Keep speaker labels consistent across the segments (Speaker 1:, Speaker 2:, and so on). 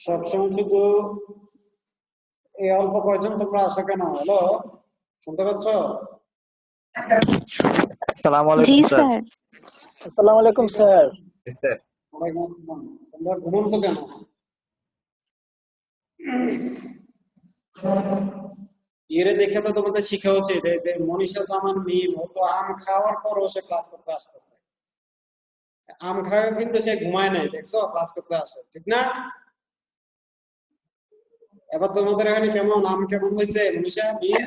Speaker 1: সবসময় শুধু এই অল্প কয়জন তোমরা আসো কেন? হ্যালো, শুনতে পাচ্ছ?
Speaker 2: আসসালামু
Speaker 3: জি
Speaker 2: আলাইকুম স্যার।
Speaker 3: স্যার।
Speaker 4: আসসালামু আলাইকুম স্যার।
Speaker 1: ওয়ালাইকুম আসসালাম। তোমরা ঘুমন্ত কেন? এরে দেখে তো তোমাদের শিখা উচিত এই যে মনীষা জামান মিম, ও তো আম খাওয়ার পরও সে ক্লাস করতে আসতেছে। আম খাওয়া কিন্তু সে ঘুমায় নাই, দেখছো? ক্লাস করতে আসে, ঠিক না? এবার তোমাদের এখানে কেমন আম কেমন হয়েছে মনীষা মিম?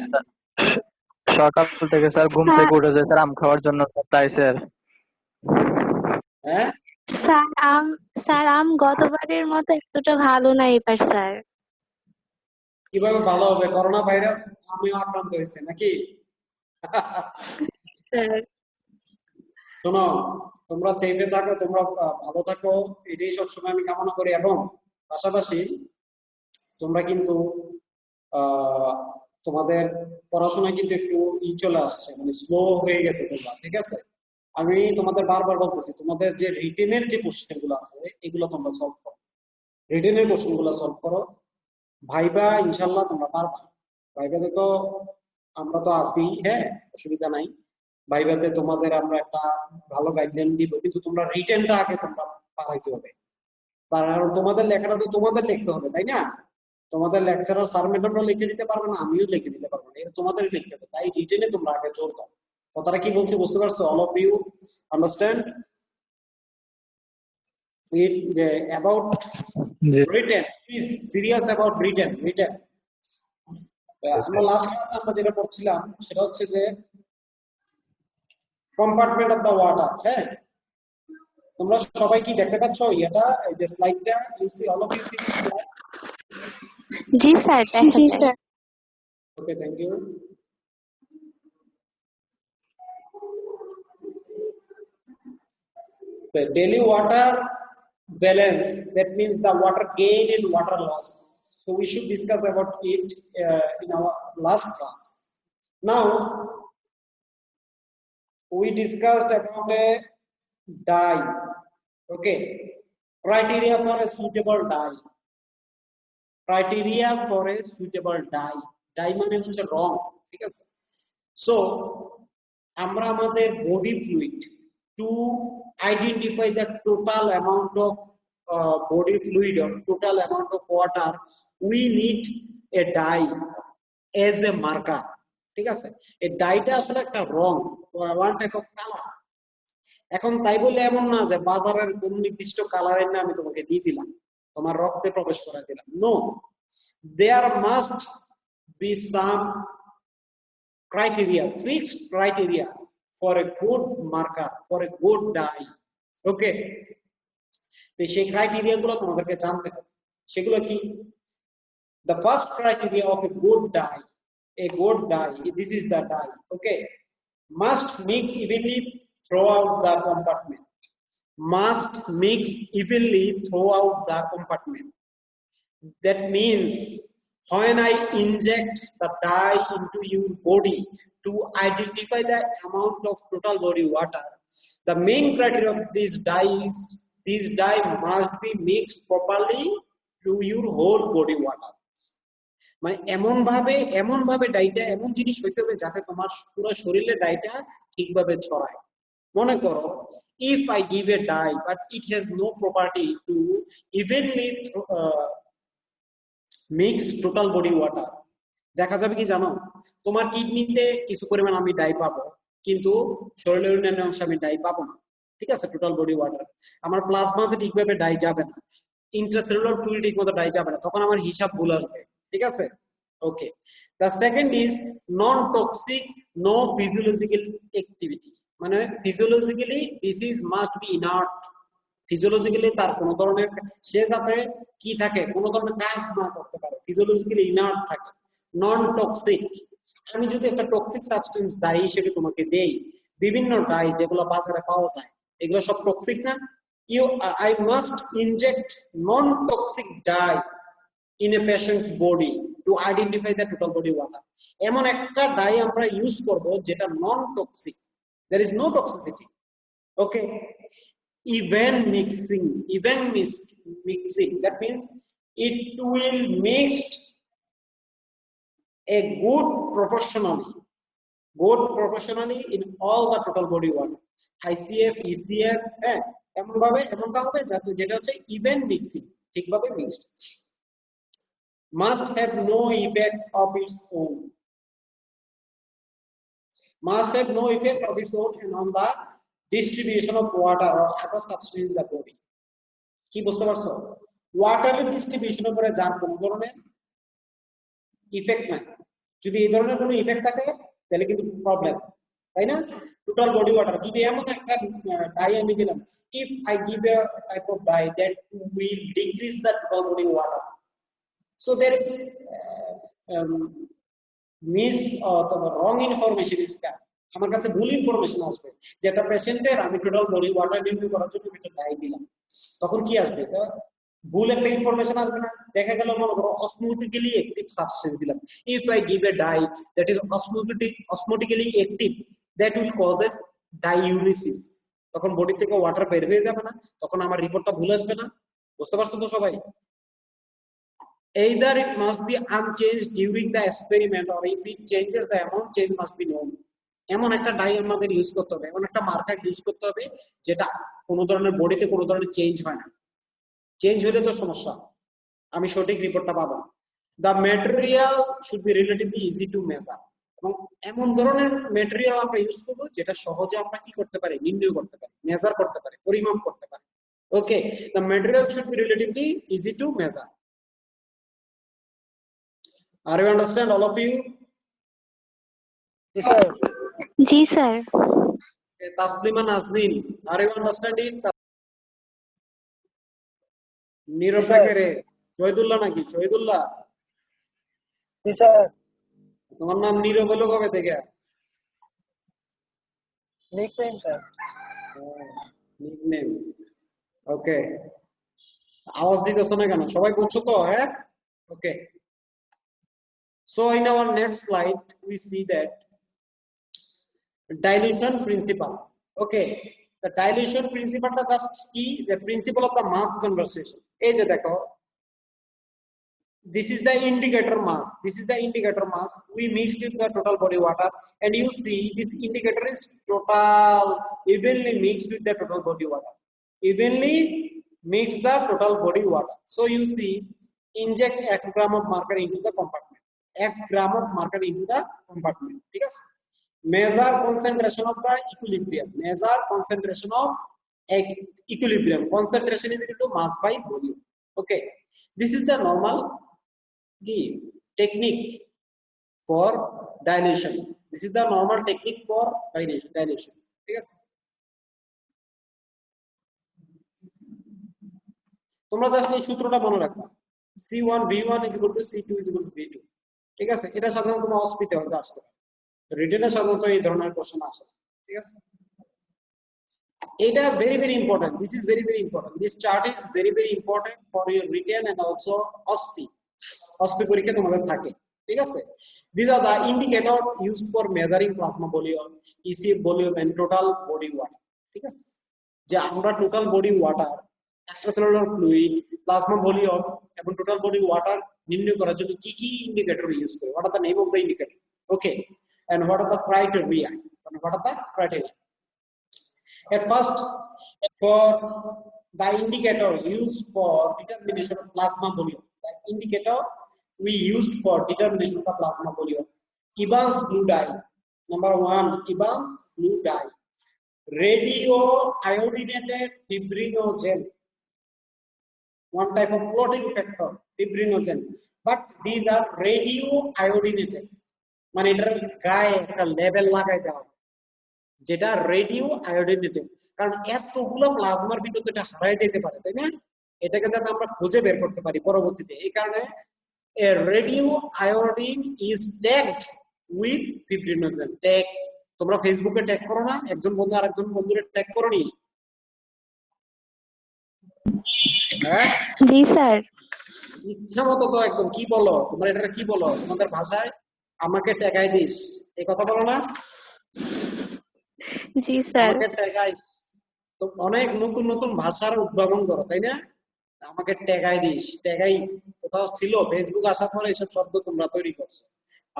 Speaker 2: সকাল থেকে স্যার ঘুম থেকে উঠেছে স্যার আম খাওয়ার জন্য, তাই স্যার।
Speaker 1: হ্যাঁ,
Speaker 3: স্যার আম গতবারের মতো এতটা ভালো না এবার স্যার।
Speaker 1: কিভাবে ভালো হবে? করোনা ভাইরাস আমিও আক্রান্ত হয়েছে নাকি?
Speaker 3: স্যার
Speaker 1: শোনো, তোমরা সেফে থাকো, তোমরা ভালো থাকো, এটাই সবসময় আমি কামনা করি। এবং পাশাপাশি তোমরা কিন্তু আহ তোমাদের পড়াশোনায় কিন্তু একটু চলে আসছে, মানে স্লো হয়ে গেছে তোমরা, ঠিক আছে? আমি তোমাদের বারবার বলতেছি, তোমাদের যে রিটেনের যে কোশ্চেন গুলো আছে এগুলো তোমরা সলভ করো, রিটেনের কোশ্চেন গুলো সলভ করো। ভাইবা ইনশাল্লাহ তোমরা পারবা। ভাইবাতে তো আমরা তো আছি, হ্যাঁ, অসুবিধা নাই। ভাইবাতে তোমাদের আমরা একটা ভালো গাইডলাইন দিব, কিন্তু তোমরা রিটেনটা আগে তোমরা পাঠাইতে হবে। তার কারণ তোমাদের লেখাটা তো তোমাদের লিখতে হবে, তাই না? তোমাদের লেকচারার স্যার ম্যাডামরা লিখে দিতে পারবে না, আমিও লিখে দিতে পারবো না, এটা তোমাদেরই লিখতে হবে। তাই রিটেনে তোমরা আগে জোর দাও। কথাটা কি বলছি বুঝতে পারছো? All of you understand it? যে about written, please serious about written. আমরা লাস্ট ক্লাসে আমরা যেটা পড়ছিলাম সেটা হচ্ছে যে কম্পার্টমেন্ট অফ দ্য ওয়াটার। হ্যাঁ, তোমরা সবাই কি দেখতে পাচ্ছ এটা, এই যে স্লাইডটা? You see, all of you see this slide?
Speaker 3: জি স্যার দেখা যায়।
Speaker 1: Okay, thank you. The daily water balance, that means the water gain and water loss. So we should discuss about it in our last class. Now we discussed about a dye. Okay, criteria for a suitable dye. Criteria for a suitable dye. Dye মানে হচ্ছে রং, ঠিক আছে? So আমরা আমাদের body fluid to identify the total amount of body fluid or total amount of water, we need a dye as a marker, ঠিক আছে? এই ডাইটা আসলে একটা রং, ওয়ান টাইপ অফ কালার। এখন তাই বলে এমন না যে বাজারের কোন নির্দিষ্ট কালারের না আমি তোমাকে দিয়ে দিলাম, তোমার রক্তে প্রবেশ করে দিলাম। No, there must be some criteria, fixed criteria for a good marker, for a good dye. ওকে, তো সেই ক্রাইটেরিয়া গুলো তোমাদেরকে জানতে হবে। সেগুলো কি? The first criteria of a good dye, this is the dye, okay, must mix evenly throughout the compartment. Must mix evenly throughout the compartment. That means when I inject the dye into your body to identify the amount of total body water, the main criteria of this dye must be mixed properly to your whole body water. মানে এমন ভাবে ডাইটা, এমন জিনিস হইতে হবে যাতে তোমার পুরো শরীরে ডাইটা ঠিকভাবে ছড়ায়। মনে করো, if I give a dye but it has no property to evenly mix total body water, দেখা যাবে কি জানো, তোমার কিডনিতে কিছু পরিমাণ আমি ডাই পাবো, কিন্তু শরীরের অন্যান্য অংশে আমি ডাই পাবো না, ঠিক আছে? Total body water. আমার প্লাজমাতে ঠিকভাবে ডাই যাবে না, ইন্ট্রাসেলুলার ফ্লুইড ঠিক মতো ডাই যাবে না, তখন আমার হিসাব ভুল আসবে, ঠিক আছে? Okay, the second is non toxic, no physiological activity. মানে physiologically this is must be inert. Physiologically তার কোন ধরনের, সে যাতে কি থাকে, কোন ধরনের কাজ না করতে পারে, ফিজিওলজিক্যালি ইনার্ট থাকে, নন টক্সিক। আমি যদি একটা টক্সিক সাবস্টেন্স ডাই হিসেবে তোমাকে দেই, বিভিন্ন ডাই যেগুলো বাজারে পাওয়া যায় এগুলো সব টক্সিক না? I must inject non-toxic dye in a patient's body to identify the total body water. এমন একটা ডাই আমরা ইউজ করব যেটা non toxic, there is no toxicity. Okay, even mixing, that means it will mixed a good proportionally in all the total body water. ICF, ECF, হ্যাঁ এমনটা হবে যাতে যেটা হচ্ছে ইভেন মিক্সিং, ঠিকভাবে mixed, must have no effect of its own, must have no effect of its own and on the distribution of water or other substance in the body. কি বুঝতে পারছো? ওয়াটারের ডিস্ট্রিবিউশনের উপরে যার কোনো ধরনের ইফেক্ট নাই। যদি এই ধরনের কোনো ইফেক্ট থাকে তাহলে কিন্তু প্রবলেম, তাই না? টোটাল বডি ওয়াটার যদি এমন একটা ডাই আমি দিলাম, if I give a type of dye that will decrease the total body water, so there is miss অথবা রং ইনফরমেশন ইজ কাম, আমার কাছে ভুল ইনফরমেশন আসবে যেটা পেশেন্টের আমি টোটাল বডি ওয়াটার নির্ণয় করার জন্য একটা ডাই দিলাম, তখন কি আসবে? ভুল একটা ইনফরমেশন আসবে না? দেখা গেল মনে করো অসমোটিক্যালি অ্যাক্টিভ সাবস্টেন্স দিলাম, if I give a dye that is osmotically active that will causes diuresis, তখন বডি থেকে ওয়াটার বের হয়ে যাবে না, তখন আমার রিপোর্টটা ভুল আসবে না। বুঝতে পারছো তো সবাই? Either it must be unchanged during the experiment or if it changes the amount change must be known. এমন একটা ডাই আমাদের ইউজ করতে হবে, এমন একটা মার্কার ইউজ করতে হবে যেটা কোনো ধরনের বডিতে কোনো ধরনের চেঞ্জ হয় না, চেঞ্জ হলে তো সমস্যা, আমি সঠিক রিপোর্টটা পাবো। The material should be relatively easy to measure, এবং এমন ধরনের ম্যাটেরিয়াল আমরা ইউজ করব যেটা সহজে আমরা কি করতে পারি, নির্ণয় করতে পারি, মেজার করতে পারি, পরিমাপ করতে পারি। Okay, the material should be relatively easy to measure. Are you understand all of you?
Speaker 4: Yes, sir.
Speaker 3: জি sir.
Speaker 1: Taslima Nazneen, are you understand it? নীরব
Speaker 4: Yes, sir.
Speaker 1: রে, শহীদুল্লাহ নাকি? Shahidullah,
Speaker 4: Yes, sir.
Speaker 1: তোমার নাম নীরব হলো কবে থেকে?
Speaker 4: Nickname, sir.
Speaker 1: নিকনেম। ওকে, আওয়াজ দিতেছো না কেন? সবাই বুঝছো তো? হ্যাঁ, ওকে। So in our next slide we see that dilution principle. Okay, the dilution principle টা just কি, the principle of the mass conservation. এই যে দেখো, this is the indicator mass, this is the indicator mass, we mixed with the total body water and you see this indicator is total evenly mixed with the total body water, evenly mix the total body water. So you see, inject x gram of marker into the compartment, x gram of marker into the compartment, ঠিক আছে? Measure concentration of the equilibrium, measure concentration of equilibrium, concentration is equal to mass by volume. Okay, this is the normal technique for dilution, this is the normal technique for dilution, ঠিক আছে? তোমরা just এই সূত্রটা মনে রাখবা, C1 V1 is equal to C2 is equal to V2, ঠিক আছে? এটা সাধারণত তোমার অস্পিতে হয়তো আসতে পারে, রিটেনে সাধারণত এই ধরনের কোশ্চেন আসে, ঠিক আছে? এটা very very important, this is very very important, this chart is very very important for your written and also OSPI পরীক্ষা তোমাদের থাকে, ঠিক আছে? These are the indicators used for measuring plasma volume, ECF volume and total body water, ঠিক আছে? যে আমরা total body water, extracellular fluid, plasma volume এবং টোটাল বডি ওয়াটার নির্ণয় করার জন্য কি কি ইন্ডিকেটর ইউজ করি, what are the name of the indicator, okay, and what are the criteria, At first, for the indicator used for determination of plasma volume, the indicator we used for determination of the plasma volume, Evans blue dye, number 1, Evans blue dye, radio iodinated fibrinogen, one type of clotting factor, fibrinogen, but these are radio iodinated, মানে এটার গায়ে একটা label লাগাই দেওয়া যেটা radio আয়োডিনেটেড, কারণ এতগুলো প্লাজমার ভিতর তো এটা হারায় যেতে পারে, তাই না? এটাকে যাতে আমরা খুঁজে বের করতে পারি পরবর্তীতে, এই কারণে radio iodine is tagged with fibrinogen. Tag, তোমরা ফেসবুকে ট্যাগ করো না, একজন বন্ধু আরেকজন বন্ধুরে ট্যাগ করনি? হ্যাঁ
Speaker 3: জি স্যার।
Speaker 1: ইচ্ছা মতো তো একদম কি বলো, তোমরা এটা কি বলো তোমাদের ভাষায়? আমাকে ট্যাগাই দিস, এই কথা বলো না?
Speaker 3: জি স্যার।
Speaker 1: আমাকে ট্যাগাইস, তো অনেক নতুন নতুন ভাষার উদ্ভাবন করো, তাই না? আমাকে ট্যাগাই দিস, ট্যাগাই কোথাও ছিল? ফেসবুক আসার পরে এইসব শব্দ তোমরা তৈরি করছো।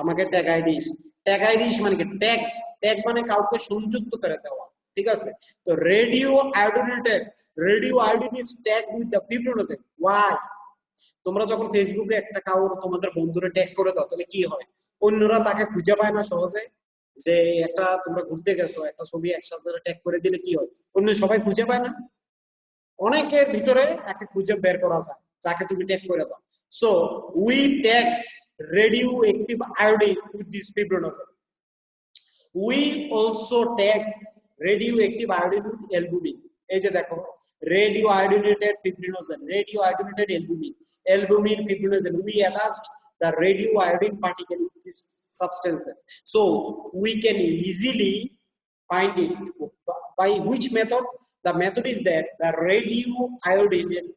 Speaker 1: আমাকে ট্যাগাই দিস, ট্যাগাই দিস মানে কি? ট্যাগ, ট্যাগ মানে কাউকে সংযুক্ত করে দেওয়া, ঠিক আছে? তো radio iodinated, radio iodine is tag with the fibrinogen. Why? তোমরা যখন ফেসবুকে একটা কাউর তোমাদের বন্ধুরে ট্যাগ করে দাও, তাহলে কি হয়? অন্যরা তাকে খুঁজে পায় না সহজে। যে একটা তোমরা ঘুরতে গেছো, একটা ছবি একসাথে ট্যাগ করে দিলে কি হয়? অন্য সবাই খুঁজে পায় না? অনেকের ভিতরে একে খুঁজে বের করা যায় যাকে তুমি ট্যাগ করে দাও। So we tag radio active iodine with this fibrinogen. We also tag radio active iodine with albumin. এই যে দেখো, radio আয়োডিনেটেড fibrinogen, radio আয়োডিনেটেড albumin, albumin fibrinogen. We attached the radioiodine particle with these substances, so we can easily find it. By which method? The method is that the radioiodine,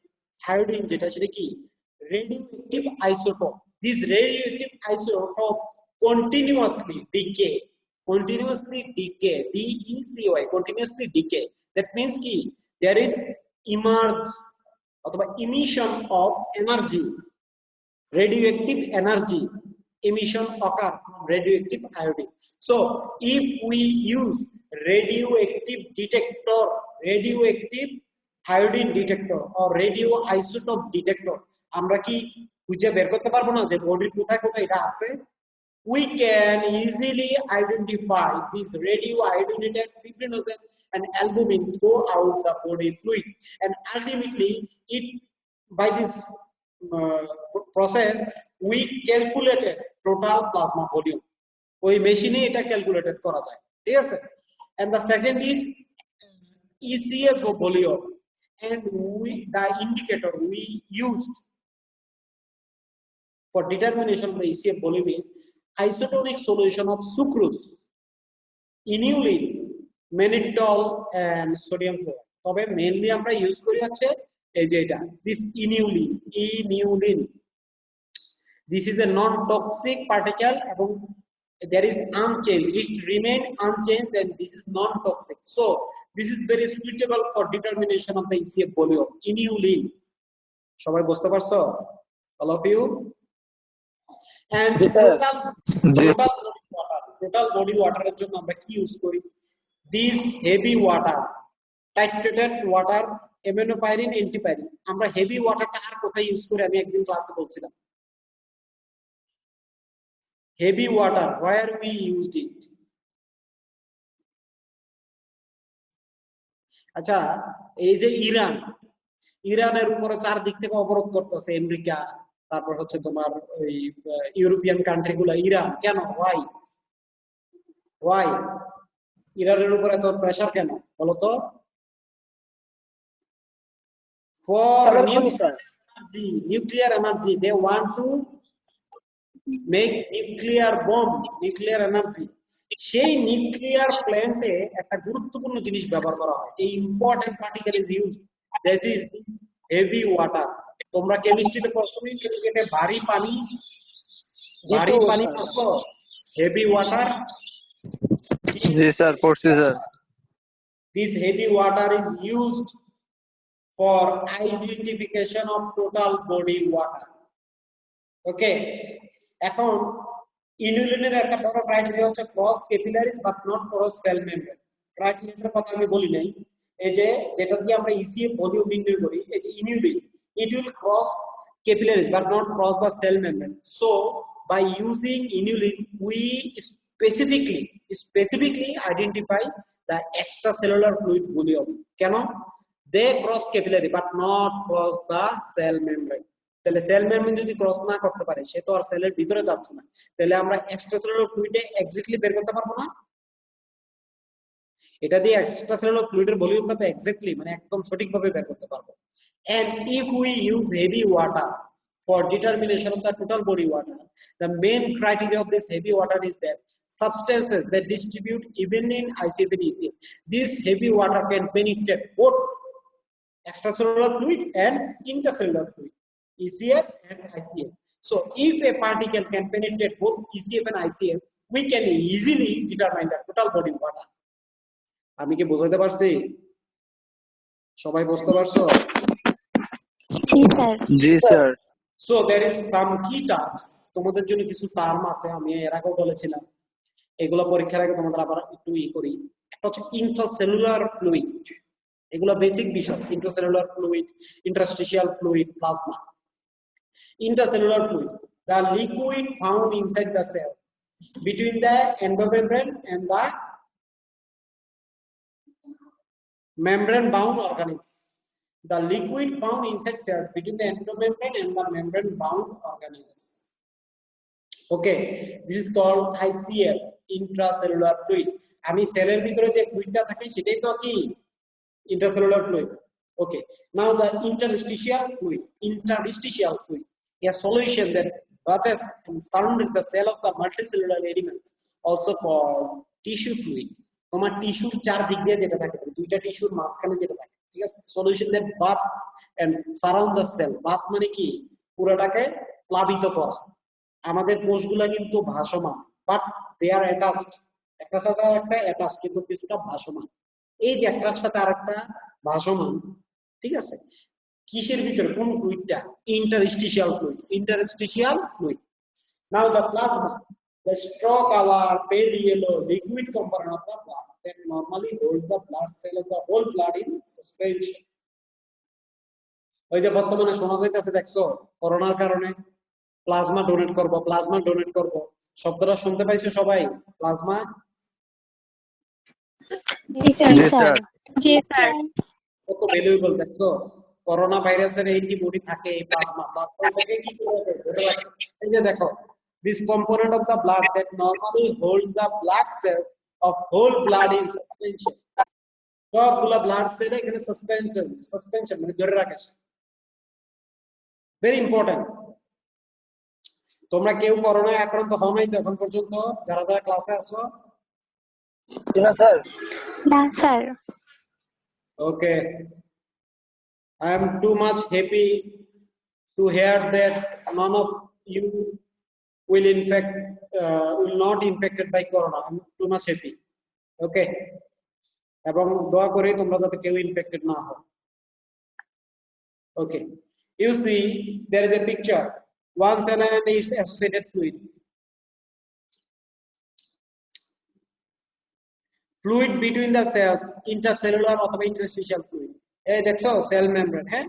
Speaker 1: iodine যেটা সেটা কি? Radioactive isotope. This radioactive isotope continuously decay, DECY, continuously decay. That means কি? There is emerge অথবা emission of energy, radioactive energy emission occur from radioactive iodine. So if we use radioactive detector, radioactive iodine detector or radioisotope detector, আমরা কি খুঁজে বের করতে পারবো না যে বডির কোথায় কোথায় এটা আছে? We can easily identify this radioiodinated fibrinogen and albumin throughout the body fluid, and ultimately it, by this process we calculated total plasma volume. ওই মেশিনে এটা ক্যালকুলেটেড করা যায়, ঠিক আছে? And the second is ECF volume, and the indicator we used for determination of the ECF volume is isotonic solution of sucrose, inulin, mannitol and sodium chloride. তবে mainly আমরা use করি হচ্ছে এই যে এটা, this inulin. This is a non-toxic particle এবং there is unchanged, it remain unchanged, and this is non-toxic. So this is very suitable for determination of the ECF volume. Inulin. সবাই বুঝতে পারছো? All of you? And
Speaker 4: Yes, sir.
Speaker 1: total body water এর জন্য আমরা কি use করি? This heavy water, titrated water, aminopyrin, antipyrin. আমরা heavy ওয়াটারটা আর কোথায় ইউজ করি? আমি একদিন ক্লাসে বলছিলাম। Heavy water, where we used it? আচ্ছা, এই যে ইরানের উপরে চারদিক থেকে অবরোধ করতেছে আমেরিকা, তারপর হচ্ছে তোমার ওই ইউরোপিয়ান কান্ট্রি গুলা। ইরান কেন? ওয়াই ইরানের উপরে এত প্রেসার কেন বলতো? For nuclear energy, they want to make nuclear bomb, nuclear energy. সেই নিউক্লিয়ার প্ল্যান্টে একটা গুরুত্বপূর্ণ জিনিস ব্যবহার করা হয়, এই important particle is used, that is heavy water. তোমরা কেমিস্ট্রিতে পড়ছো নি? কেমিস্ট্রিতে ভারী পানি পড়ছো? Heavy water.
Speaker 2: জি স্যার, পড়ছি sir.
Speaker 1: This heavy water is used for identification of total body water. Okay, এখন ইনুলিনের একটা বড় ক্রাইটেরিয়া হচ্ছে cross capillaries but not cross cell membrane. ক্রাইটেরিয়াটার কথা আমি বলি নাই। এই যে যেটা দিয়ে আমরা ইসিএফ ভলিউম নির্ণয় করি, এই যে inulin, it will cross capillaries but not cross the cell membrane. So by using inulin we specifically identify the extracellular fluid volume. কেন? they cross capillary but not cross the cell membrane. তাহলে cell membrane যদি cross না করতে পারে, সে তো আর সেলের ভিতরে যাচ্ছে না, তাহলে আমরা এক্সট্রাসেলুলার ফ্লুইডে এক্স্যাক্টলি বের করতে পারবো না। এটা দিয়ে এক্সট্রাসেলুলার ফ্লুইডের ভলিউমটা তো এক্স্যাক্টলি মানে একদম সঠিকভাবে বের করতে পারবো। And if we use heavy water for determination of the total body water, the main criteria of this heavy water is that substances that distribute evenly in ICF and ECF. This heavy water can penetrate both extracellular fluid and intercellular fluid, ECF and ICF. So if a particle can penetrate both ECF and ICF, we can easily determine the total body water. আমি কি বোঝাতে পারছি? সবাই বুঝতে পারছো?
Speaker 3: জি sir.
Speaker 2: জি sir.
Speaker 1: So there is some key terms. তোমাদের জন্য কিছু টার্ম আছে, আমি এর আগেও বলেছিলাম, এগুলো পরীক্ষার আগে তোমাদের আবার একটু করি। একটা হচ্ছে ইন্ট্রাসেলুলার ফ্লুইড, এগুলো বেসিক বিষয়। Intracellular fluid, interstitial fluid, plasma. Intracellular fluid, the liquid found inside the cell between the endomembrane and the membrane bound organelles. The liquid found inside cells between the endomembrane and the membrane bound organelles. Okay, this is called ICF, intracellular fluid. আমি সেলের ভিতরে যে ফ্লুইডটা থাকে সেটাই তো কি intracellular fluid. Okay, now the interstitial fluid, a solution that bathes and surrounded the cell of the multicellular elements, also called tissue fluid. তোমার টিস্যুর চারদিক দিয়ে যেটা থাকে, দুইটা টিস্যুর মাঝখানে যেটা থাকে, ঠিক আছে, solution that bath and surround the cell. Bath মানে কি, পুরোটাকে প্লাবিত করা। আমাদের কোষগুলা কিন্তু ভাসমান, বাট দে আর অ্যাটাচড, একটা সাথে একটা অ্যাটাচড, কিন্তু কিছুটা ভাসমান। এই যে একটার সাথে আরেকটা ভাসমান, ঠিক আছে, কিসের ভিতরে, কোন ফ্লুইডটা? Interstitial fluid. Interstitial fluid. Now the plasma, the straw color pale yellow liquid component of the blood that normally holds the blood cell of the whole blood in suspension. ওই যে বর্তমানে শোনা যাইতেছে, দেখছো, করোনার কারণে প্লাজমা ডোনেট করব, plasma donate করব, শব্দটা শুনতে পাইছো সবাই? প্লাজমা
Speaker 3: জি স্যার।
Speaker 2: জি স্যার।
Speaker 3: জি স্যার।
Speaker 1: কত ভ্যালুয়েবল, দেখছো, করোনা ভাইরাসের অ্যান্টিবডি থাকে এই প্লাজমা। প্লাজমাটাকে কি করে ধরে রাখে? এই যে দেখো, this component of the blood that normally holds the blood cells of whole blood in suspension. সবগুলা ব্লাড সেল এখানে সাসপেনশন মানে ধরে রাখে। Very important. তোমরা কেউ করোনায় আক্রান্ত হও নাই তো এখন পর্যন্ত, যারা যারা ক্লাসে আছো?
Speaker 4: না স্যার।
Speaker 3: না sir.
Speaker 1: Okay, I am too much happy to hear that none of you will not infected by corona. I'm too much happy. Okay, এবং দোয়া করি তোমরা যাতে কেউ ইনফেক্টেড না হও। Okay, you see there is a picture, one cell and its associated fluid. Fluid between the cells, intercellular অথবা interstitial fluid. এই দেখছো সেল মেমব্রেন, হ্যাঁ,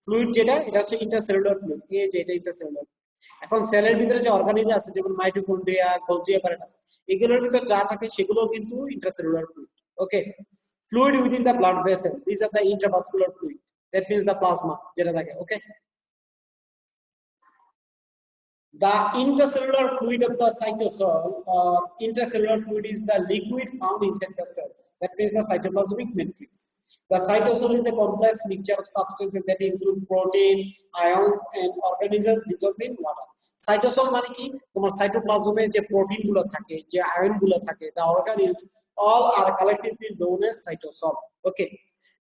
Speaker 1: ফ্লুইড যেটা, এটা হচ্ছে ইন্টারসেলুলার ফ্লুইড। এই যে এটা ইন্টারসেলুলার। এখন সেলের ভিতরে যে অর্গানিজম আছে, যেমন মাইটোকন্ড্রিয়া, গোলজি অ্যাপারেটাস, এগুলোর ভিতরে যা থাকে সেগুলো কিন্তু intercellular fluid. Okay, fluid within the blood vessel, this are the intravascular fluid, that means the plasma যেটা থাকে। ওকে, the intercellular fluid of the cytosol or intercellular fluid is the liquid found inside the cells, that means the cytoplasmic matrix. The cytosol is a complex mixture of substances that include protein, ions and organisms dissolved in water. Cytosol মানে কি, তোমার সাইটোপ্লাজমে যে protein গুলো থাকে, যে ion গুলো থাকে, the organelles all are collectively known as cytosol. Okay,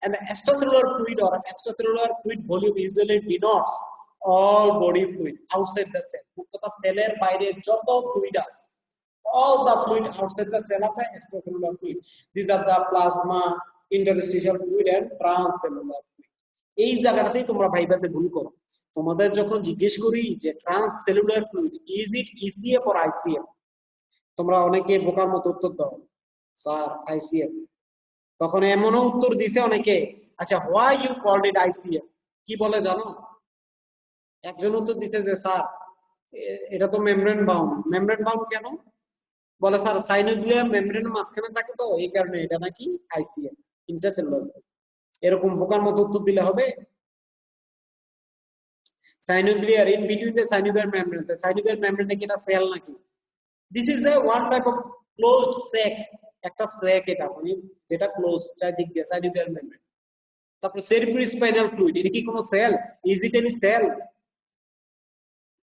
Speaker 1: and the extracellular fluid or extracellular fluid volume usually denotes all body fluid outside the cell. মুখ্যত সেলের বাইরে যত ফ্লুইড আছে, all the fluid outside the cell are the extracellular fluid. These are the plasma, interstitial fluid and transcellular fluid. এই জায়গাটাতেই তোমরা ভাইবাতে ভুল করো। তোমাদের যখন জিজ্ঞেস করি যে transcellular fluid, is it ECF or ICF, তোমরা অনেকে বোকার মতো উত্তর দাও, স্যার আইসিএফ। তখন এমনও উত্তর দিছে অনেকে, আচ্ছা why you called it ICF, কি বলে জানো? একজন উত্তর দিছে যে স্যার এটা তো মেমব্রেন বাউন্ড। মেমব্রেন বাউন্ড কেন? বলে স্যার সাইনোগ্লিয়াম মেমব্রেনের মাঝখানে থাকে তো এই কারণে এটা নাকি আইসিএম, ইন্টারসেলুলার। এরকম বোকার মতো উত্তর দিলে হবে? Synovial in between the synovial membrane, তো সাইনোভিয়ার মেমব্রেন কি এটা সেল নাকি? This is a one type of closed sac, একটা স্যাক এটা, মানে যেটা ক্লোজ চারদিক দিয়ে, সাইনোভিয়ার মেমব্রেন। তারপর সেরিব্রোস্পাইনাল ফ্লুইড, এটা কি কোনো সেল? Is it any cell?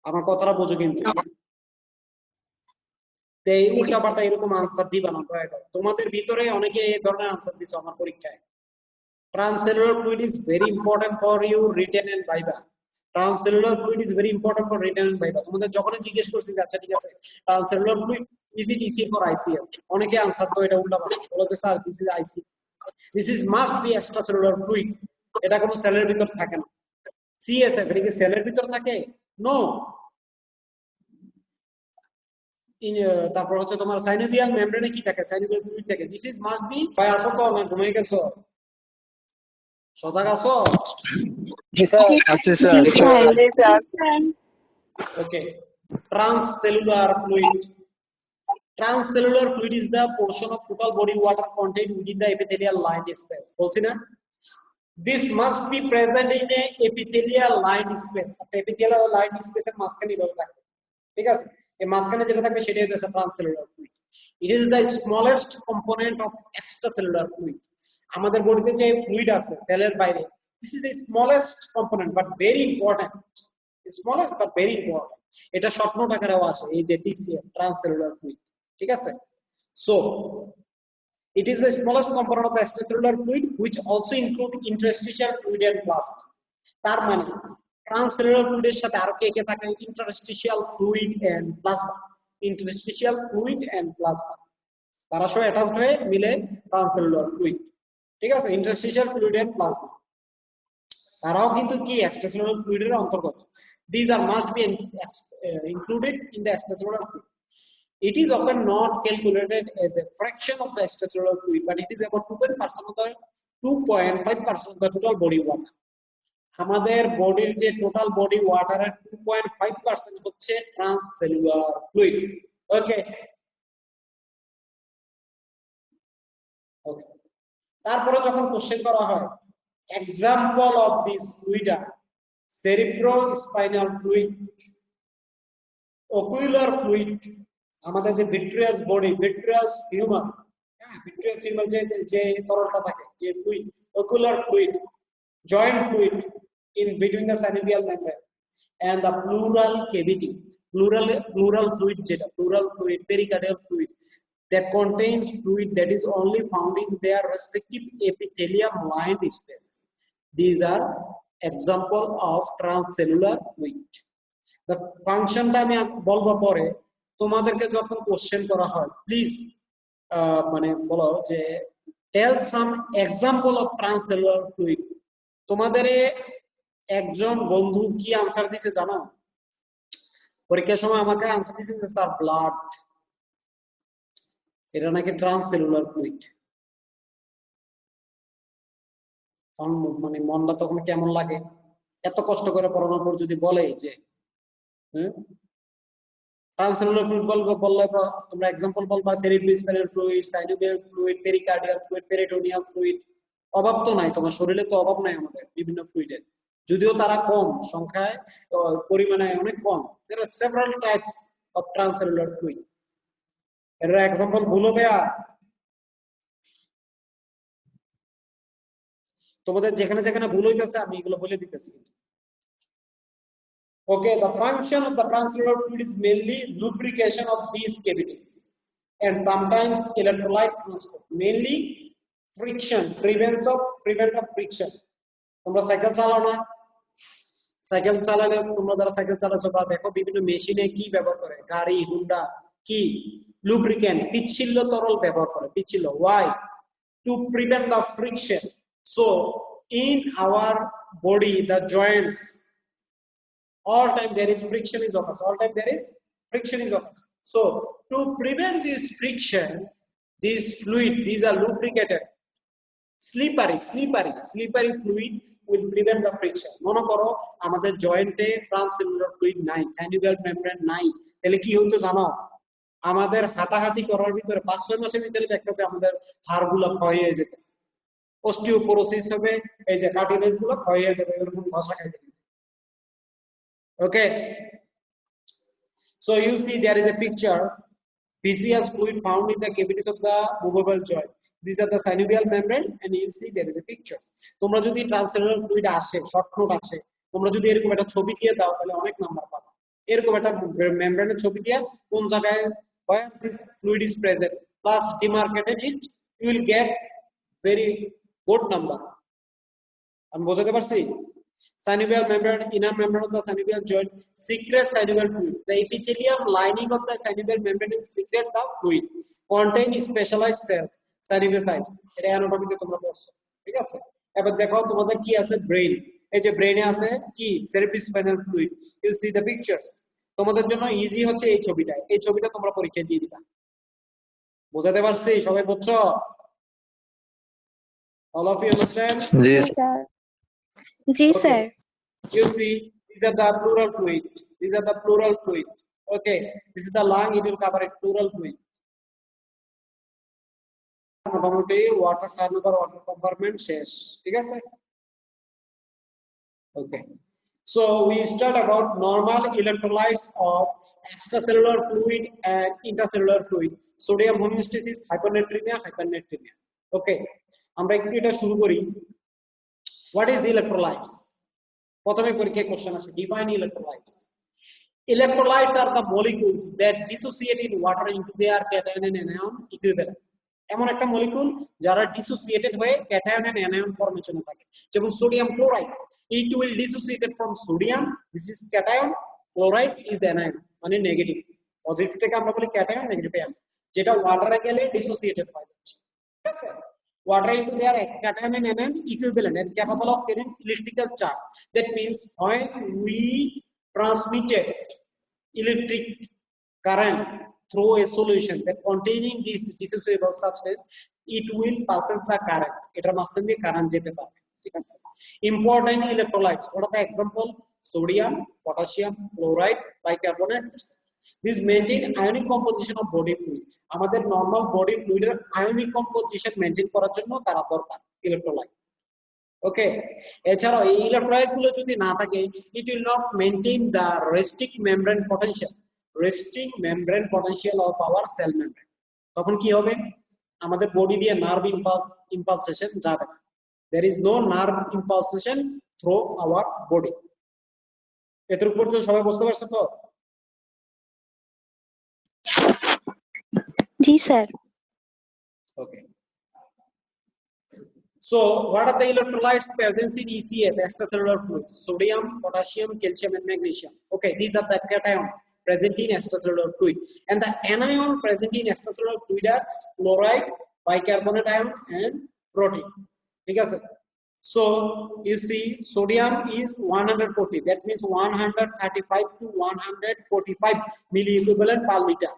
Speaker 1: আমার কথাটা বোঝো কিন্তু। এই উল্টাপাল্টা এরকম আনসার দিবা না দয়া করে। তোমাদের ভিতরে অনেকে এই ধরনের আনসার দিছো আমার পরীক্ষায়। Transcellular fluid is very important for you written and viva. Transcellular fluid is very important for written and viva. তোমাদের যখনই জিজ্ঞেস করছি আচ্ছা ঠিক আছে transcellular fluid is it EC for ICF, অনেকে আনসার তো এটা উল্টাপাল্টা বলে যে sir this is IC, this is must be extracellular fluid, এটা কোনো সেলের ভিতর থাকে না। CSF এটা কি সেলের ভিতর থাকে? নো। তারপর হচ্ছে তোমার সাইনোভিয়াল মেমব্রেনে কি থাকে? সাইনোভিয়াল ফ্লুইড থাকে। দিস ইজ মাস্ট বি, ভাই আসো তো না ঘুমিয়ে গেছো? সজাগ আছো?
Speaker 4: জি স্যার।
Speaker 2: আচ্ছা
Speaker 3: জি
Speaker 2: sir.
Speaker 3: Sir.
Speaker 1: Okay, transcellular fluid. Transcellular fluid is the portion of total body water contained within the epithelial lined space. বলছি না? This must be present in a epithelial lined space. Epithelial lined space এর মাঝখানে এভাবে থাকে। ঠিক আছে? এই মাঝখানে যেটা থাকবে সেটাই হচ্ছে ট্রান্সসেলুলার fluid. It is the smallest component of extracellular fluid. আমাদের বডিতে যে ফ্লুইড আছে সেলের বাইরে, this is the smallest component but very important. Smallest but very important. এটা শর্ট নোট আকারেও আসে, এই যে TCF, ট্রান্সসেলুলার ফ্লুইড। ঠিক আছে? So it is the smallest component of the extracellular fluid which also include interstitial fluid and plasma. তার মানে ট্রান্সসেলুলার ফ্লুইডের সাথে আরো কে কে থাকে? Interstitial fluid and plasma. Interstitial fluid and plasma তারা সব অ্যাটাচড হয়ে মিলে ট্রান্সসেলুলার ফ্লুইড। ঠিক আছে? ইন্টারস্টিশিয়াল ফ্লুইড এন্ড প্লাজমা তারাও কিন্তু কি এক্সট্রাসেলুলার ফ্লুইডের অন্তর্গত। These are must be included in the extracellular fluid. It is often not calculated as a fraction of the extracellular fluid, but it is about 2.5% of the total body water. আমাদের বডির যে total body ওয়াটারের 2.5% হচ্ছে ট্রান্সসেলুলার fluid. ওকে, ওকে। তারপরে যখন question করা হয়, example of this fluid আর cerebrospinal fluid, ocular fluid, আমাদের যে ভিট্রিয়াস বডি, ভিট্রিয়াস হিউমার, হ্যাঁ ভিট্রিয়াস হিউমার যে তরলটা থাকে, যে fluid, ocular fluid, joint fluid in between the synovial membrane and the pleural cavity. Pleural fluid যেটা, pleural fluid, pericardial fluid that contains fluid that is only found in their respective epithelium lined spaces. These are example of transcellular fluid. The ফাংশনটা আমি বলবো পরে। তোমাদেরকে যখন question করা হয় please মানে বলো যে টেল সাম এক্সাম্পল অফ ট্রান্সসেলুলার ফ্লুইড। তোমাদের একজন বন্ধু কি আনসার দিছে জানো? পরীক্ষার সময় আমাকে আনসার দিছে যে স্যার ব্লাড, এটা নাকি ট্রান্সসেলুলার ফ্লুইড। তখন মানে মনটা তখন কেমন লাগে? এত কষ্ট করে পড়ানোর পর যদি বলে যে ট্রান্সসেলুলার ফ্লুইড বললে তোমরা এক্সাম্পল বলবা cerebrospinal fluid, synovial fluid, pericardial fluid, peritoneal fluid. অভাব তো নাই, তোমার শরীরে তো অভাব নাই আমাদের বিভিন্ন ফ্লুইডের, যদিও তারা কম সংখ্যায়, পরিমাণে অনেক কম। there are several types of transcellular fluid. এর এক্সাম্পল ভুল হবে। তোমাদের যেখানে যেখানে ভুল হইতেছে আমি এগুলো বলে দিতেছি। Okay, the function of the transcellular fluid is mainly lubrication of these cavities and sometimes electrolyte transport, mainly friction, prevent of friction. তোমরা সাইকেল চালাও না? সাইকেল চালালে তোমরা যারা সাইকেল চালাচ্ছ বা দেখো বিভিন্ন মেশিনে কি ব্যবহার করে, গাড়ি, হুন্ডা, কি লুব্রিকেন্ট, পিচ্ছিল তরল ব্যবহার করে। পিচ্ছিল, why? To prevent the friction. So in our body, the joints, all time there is friction is occurs. All time there is friction is occurs. So to prevent this friction, this fluid, these are lubricated. Slippery fluid will prevent the friction. মনে করো আমাদের জয়েন্টে ট্রান্সসেলুলার fluid নাই, synovial membrane নাই, তাহলে কি হতো জানো? আমাদের হাঁটাহাঁটি করার ভিতরে 5-6 মাসের ভিতরে দেখতে যে আমাদের হাড়গুলো ক্ষয় হয়ে যেতেছে, অস্টিওপোরোসিস হবে, এই যে কার্টিলেজ গুলো ক্ষয় হয়ে যাবে, এরকম ঘষা খাইতে। Okay, so you see there is a picture, viscous fluid found in the cavities of the movable joint. These are the synovial membrane and you see there is a pictures. তোমরা যদি ট্রান্সসেলুলার fluid আসে, short note আসে, তোমরা যদি এরকম একটা ছবি দিয়ে দাও তাহলে অনেক নাম্বার পাবে। এরকম একটা মেমব্রেনের ছবি দিয়ে কোন জায়গায় where this fluid is present plus demarcated it, you will get very good number. আমি বোঝাতে পারছি? Synovial membrane, inner membrane of the synovial joint secretes synovial fluid. The epithelium lining of the synovial membrane will secrete the fluid. Contain specialized cells, synoviocytes. এটা অ্যানাটমিতে তোমরা পড়ছো, ঠিক আছে? এবার দেখো তোমাদের কি আছে, ব্রেইন। এই যে ব্রেনে আছে কি cerebrospinal fluid, you see the pictures. তোমাদের জন্য ইজি হচ্ছে এই ছবিটা, এই ছবিটা তোমরা পরীক্ষায় দিয়ে দিবা। বোঝাতে পারছি? সবাই বুঝছো? all of you understand?
Speaker 2: G
Speaker 3: G sir. G
Speaker 1: Okay.
Speaker 3: Sir.
Speaker 1: You see, these are the pleural fluid. These are the pleural fluid. Okay. This is the lung. It will cover it pleural fluid. মোটামুটি water turnover water compartment শেষ, ঠিক আছে? Okay. So we start about normal electrolytes of extracellular fluid and intracellular fluid. Sodium homeostasis, hypernatremia, hypernatremia. Okay. আমরা একটু এটা শুরু করি। What is the electrolytes? প্রথমে পরীক্ষায় কোশ্চেন আসে, define electrolytes. Electrolytes are the molecules that dissociate in water into their cation and anion equivalent. এমন একটা মলিকুল যারা ডিসোসিয়েটেড হয়ে ক্যাটায়ন এন্ড অ্যানায়ন ফরমেশনে থাকে, যেমন sodium chloride, it will dissociated from sodium, this is cation, chloride is anion, মানে negative. পজিটিভটাকে আমরা বলি cation, negative anion, যেটা ওয়াটারে গেলে ডিসোসিয়েটেড হয়ে যাচ্ছে, ঠিক আছে? Water into their cation and anion equivalent and capable of carrying electrical charge. That means when we transmitted electric current through a solution that containing this dissociable substance, it will passes the current. এটার মাঝখান দিয়ে current যেতে পারবে, ঠিক আছে? Important electrolytes, what are the example? Sodium, potassium, chloride, bicarbonate. This maintain ionic composition of body fluid. আমাদের normal body ফ্লুইডের ionic composition maintain করার জন্য তারা দরকার ইলেকট্রোলাইট। ওকে, এছাড়াও এই ইলেকট্রোলাইট গুলো যদি না থাকে, it will not maintain the resting membrane potential of our cell membrane. তখন কি হবে? আমাদের বডি দিয়ে নার্ভ ইম্পালসেশন যাবে না। There is no nerve impulsation through our body. এর উপর তো সবাই বুঝতে পারছো তো?
Speaker 3: জি sir.
Speaker 1: Okay. So, what are the electrolytes present in ECF, extracellular fluid? Sodium, potassium, calcium, and magnesium. Okay, these are the cation present in extracellular fluid, and the anion present in extracellular fluid are chloride, bicarbonate ion, and protein. Okay, so you see, sodium is 140. That means 135 to 145 milliequivalent per liter.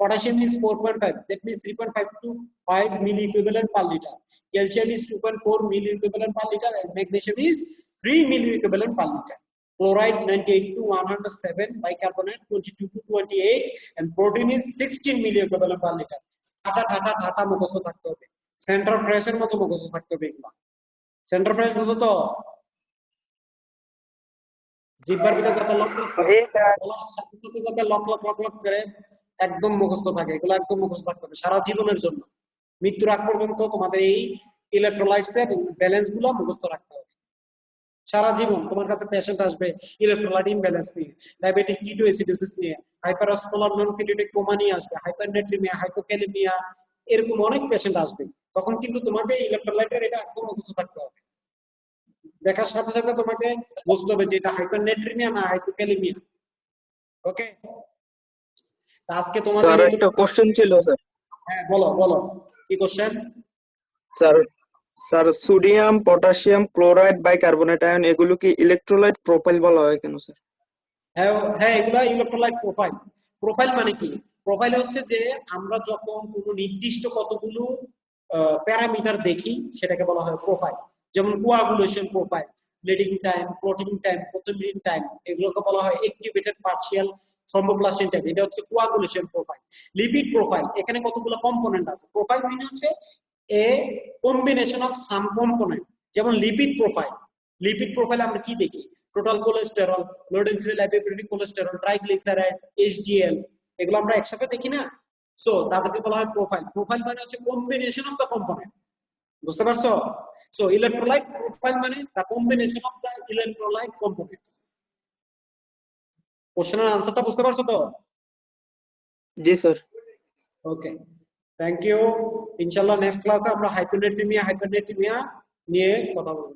Speaker 1: Potassium is 4.5, that means 3.5 to 5 milliequivalent per liter. Calcium is 2.4 milliequivalent per liter, and magnesium is 3 milliequivalent per liter. Chloride 98 to 107, bicarbonate 22 to 28, and protein is 16 milliequivalent per liter. Tata মুখস্থ থাকতে হবে, centre প্রেসের মতো মুখস্থ থাকতে হবে এগুলা। Centre press বুঝো তো? জিহ্বার ভিতরে যাতে লক লক,
Speaker 4: জি স্যার।
Speaker 1: বলার সাথে সাথে যাতে লক লক লক লক করে একদম মুখস্থ থাকে, এগুলো একদম মুখস্থ থাকতে হবে সারা জীবনের জন্য। মৃত্যুর আগ পর্যন্ত তোমাদের এই ইলেকট্রোলাইটস এর ব্যালেন্স গুলো মুখস্থ রাখতে হবে সারা জীবন। তোমার কাছে পেশেন্ট আসবে ইলেকট্রোলাইট ইমব্যালেন্স নিয়ে, ডায়াবেটিক কিটোএসিডোসিস নিয়ে, হাইপারঅসমোলার নন কিটোটিক কোমা নিয়ে আসবে, হাইপারনেট্রিমিয়া, হাইপোক্যালেমিয়া, এরকম অনেক পেশেন্ট আসবে। তখন কিন্তু তোমাকে ইলেকট্রোলাইটের এটা একদম মুখস্থ থাকতে হবে। দেখার সাথে সাথে তোমাকে বুঝতে হবে যে এটা হাইপারনেট্রিমিয়া না হাইপোক্যালেমিয়া। ওকে, আজকে তোমাদের
Speaker 5: স্যার একটা কোশ্চেন ছিল স্যার।
Speaker 1: হ্যাঁ বলো বলো, কি question?
Speaker 5: Sir sir sodium, potassium, chloride, bicarbonate ion এগুলো কি ইলেকট্রোলাইট প্রোফাইল বলা হয় কেন স্যার?
Speaker 1: হ্যাঁ হ্যাঁ, এগুলা ইলেকট্রোলাইট প্রোফাইল। প্রোফাইল মানে কি? প্রোফাইল হচ্ছে যে আমরা যখন কোনো নির্দিষ্ট কতগুলো প্যারামিটার দেখি সেটাকে বলা হয় প্রোফাইল। যেমন coagulation profile, bleeding time, clotting time, prothrombin time, এগুলোকে বলা হয় অ্যাক্টিভেটেড পার্শিয়াল থ্রম্বোপ্লাস্টিন টাইম, এটা হচ্ছে কোয়াগুলেশন প্রোফাইল। লিপিড প্রোফাইল, এখানে কতগুলো কম্পোনেন্ট আছে। প্রোফাইল মানে হচ্ছে a combination of some component. যেমন লিপিড প্রোফাইল, লিপিড প্রোফাইলে আমরা কি দেখি? Total cholesterol, low density lipoprotein cholesterol, triglyceride, HDL, এগুলো আমরা একসাথে দেখি না? সো তাদেরকে বলা হয় প্রোফাইল। প্রোফাইল মানে হচ্ছে কম্বিনেশন অফ দ্য কম্পোনেন্ট, বুঝতে পারছো? সো ইলেকট্রোলাইট প্রোফাইল মানে the combination of the electrolyte components. কোশ্চেনের আনসারটা বুঝতে পারছো তো?
Speaker 5: জি স্যার।
Speaker 1: Okay, thank you. ইনশাআল্লাহ নেক্সট ক্লাসে আমরা হাইপোনেট্রিমিয়া নিয়ে কথা বলবো।